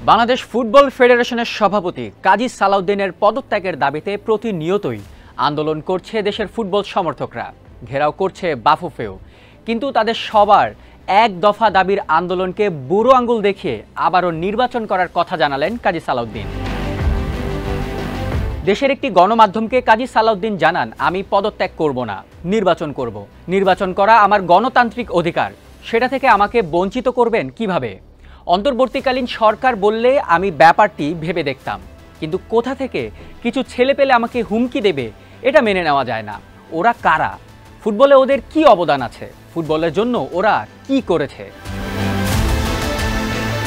Bangladesh football ফেডারেশনের সভাপতি কাজী সালাউদ্দিনের পদত্যাগের দাবিতে প্রতিনিয়তই আন্দোলন করছে দেশের ফুটবল সমর্থকরা, ঘেরাও করছে বাফুফেও। কিন্তু তাদের সবার এক দফা দাবির আন্দোলনকে বুড়ো আঙ্গুল দেখিয়ে আবারও নির্বাচন করার কথা জানালেন কাজী সালাউদ্দিন। দেশের একটি গণমাধ্যমকে কাজী সালাউদ্দিন জানান, আমি পদত্যাগ করব না, নির্বাচন করব। নির্বাচন করা আমার গণতান্ত্রিক অধিকার, সেটা থেকে আমাকে বঞ্চিত করবেন কিভাবে? অন্তর্বর্তীকালীন সরকার বললে আমি ব্যাপারটি ভেবে দেখতাম, কিন্তু কোথা থেকে কিছু ছেলে পেলে আমাকে হুমকি দেবে এটা মেনে নেওয়া যায় না। ওরা কারা? ফুটবলে ওদের কি অবদান আছে? ফুটবলের জন্য ওরা কি করেছে?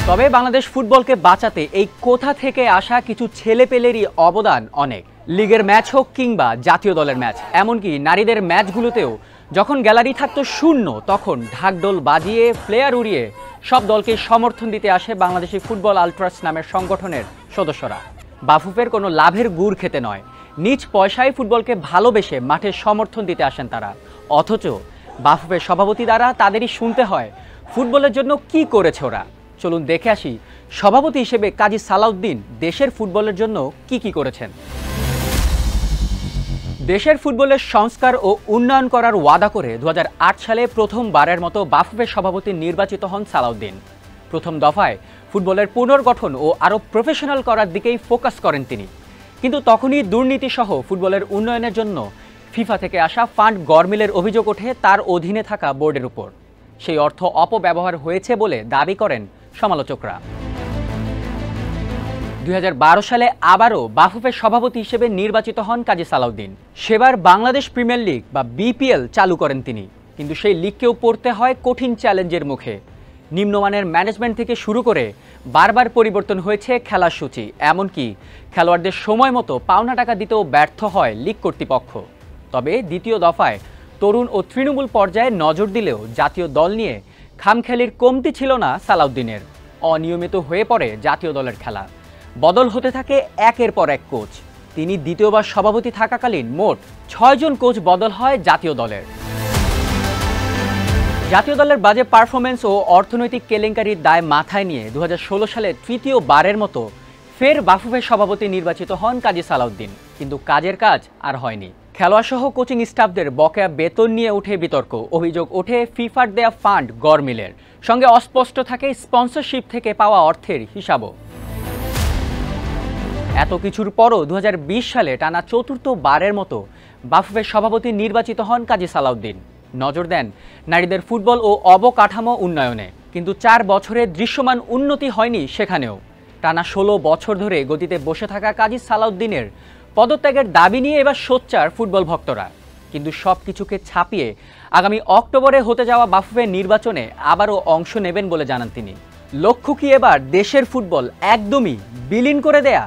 তবে বাংলাদেশ ফুটবলকে বাঁচাতে এই কোথা থেকে আসা কিছু ছেলেপেলেরই অবদান অনেক। লিগের ম্যাচ হোক কিংবা জাতীয় দলের ম্যাচ, এমনকি নারীদের ম্যাচগুলোতেও যখন গ্যালারি থাকতো শূন্য, তখন ঢাকঢোল বাজিয়ে প্লেয়ার উড়িয়ে সব দলকে সমর্থন দিতে আসে বাংলাদেশি ফুটবল আলট্রাস নামের সংগঠনের সদস্যরা। বাফুফের কোনো লাভের গুড় খেতে নয়, নিজ পয়সায় ফুটবলকে ভালোবেসে মাঠে সমর্থন দিতে আসেন তারা। অথচ বাফুফের সভাপতি দ্বারা তাদেরই শুনতে হয় ফুটবলের জন্য কি করেছে ওরা। চলুন দেখে আসি সভাপতি হিসেবে কাজী সালাউদ্দিন দেশের ফুটবলের জন্য কি করেছেন। দেশের ফুটবলের সংস্কার ও উন্নয়ন করার ওয়াদা করে 2008 সালে প্রথমবারের মতো বাফুফের সভাপতি নির্বাচিত হন সালাউদ্দিন। প্রথম দফায় ফুটবলের পুনর্গঠন ও আরও প্রফেশনাল করার দিকেই ফোকাস করেন তিনি। কিন্তু তখনই দুর্নীতিসহ ফুটবলের উন্নয়নের জন্য ফিফা থেকে আসা ফান্ড গরমিলের অভিযোগ ওঠে তার অধীনে থাকা বোর্ডের উপর। সেই অর্থ অপব্যবহার হয়েছে বলে দাবি করেন সমালোচকরা। 2012 সালে আবারও বাফুফের সভাপতি হিসেবে নির্বাচিত হন কাজী সালাউদ্দিন। সেবার বাংলাদেশ প্রিমিয়ার লিগ বা বিপিএল চালু করেন তিনি, কিন্তু সেই লিগকেও পড়তে হয় কঠিন চ্যালেঞ্জের মুখে। নিম্নমানের ম্যানেজমেন্ট থেকে শুরু করে বারবার পরিবর্তন হয়েছে খেলার সূচি, এমনকি খেলোয়াড়দের সময় মতো পাওনা টাকা দিতেও ব্যর্থ হয় লিগ কর্তৃপক্ষ। তবে দ্বিতীয় দফায় তরুণ ও তৃণমূল পর্যায়ে নজর দিলেও জাতীয় দল নিয়ে খামখেয়ালির কমতি ছিল না সালাউদ্দিনের। অনিয়মিত হয়ে পড়ে জাতীয় দলের খেলা, বদল হতে থাকে একের পর এক কোচ। তিনি দ্বিতীয়বার সভাপতি থাকাকালীন মোট 6 জন কোচ বদল হয় জাতীয় দলের। জাতীয় দলের বাজে পারফরমেন্স ও অর্থনৈতিক কেলেঙ্কারির দায় মাথায় নিয়ে 2016 সালে তৃতীয়বারের মতো ফের বাফুফের সভাপতি নির্বাচিত হন কাজী সালাউদ্দিন। কিন্তু কাজের কাজ আর হয়নি। খেলোয়াড়সহ কোচিং স্টাফদের বকেয়া বেতন নিয়ে ওঠে বিতর্ক, অভিযোগ ওঠে ফিফার দেয়া ফান্ড গরমিলের সঙ্গে অস্পষ্ট থাকে স্পন্সরশিপ থেকে পাওয়া অর্থের হিসাবও। এত কিছুর পরও 2020 সালে টানা চতুর্থবারের মতো বাফুফের সভাপতি নির্বাচিত হন কাজী সালাউদ্দিন। নজর দেন নারীদের ফুটবল ও অবকাঠামো উন্নয়নে, কিন্তু 4 বছরে দৃশ্যমান উন্নতি হয়নি সেখানেও। টানা 16 বছর ধরে গদিতে বসে থাকা কাজী সালাউদ্দিনের পদত্যাগের দাবি নিয়ে এবার সোচ্চার ফুটবল ভক্তরা। কিন্তু সব কিছুকে ছাপিয়ে আগামী অক্টোবরে হতে যাওয়া বাফুফের নির্বাচনে আবারও অংশ নেবেন বলে জানান তিনি। লক্ষ্য কি এবার দেশের ফুটবল একদমই বিলীন করে দেয়া?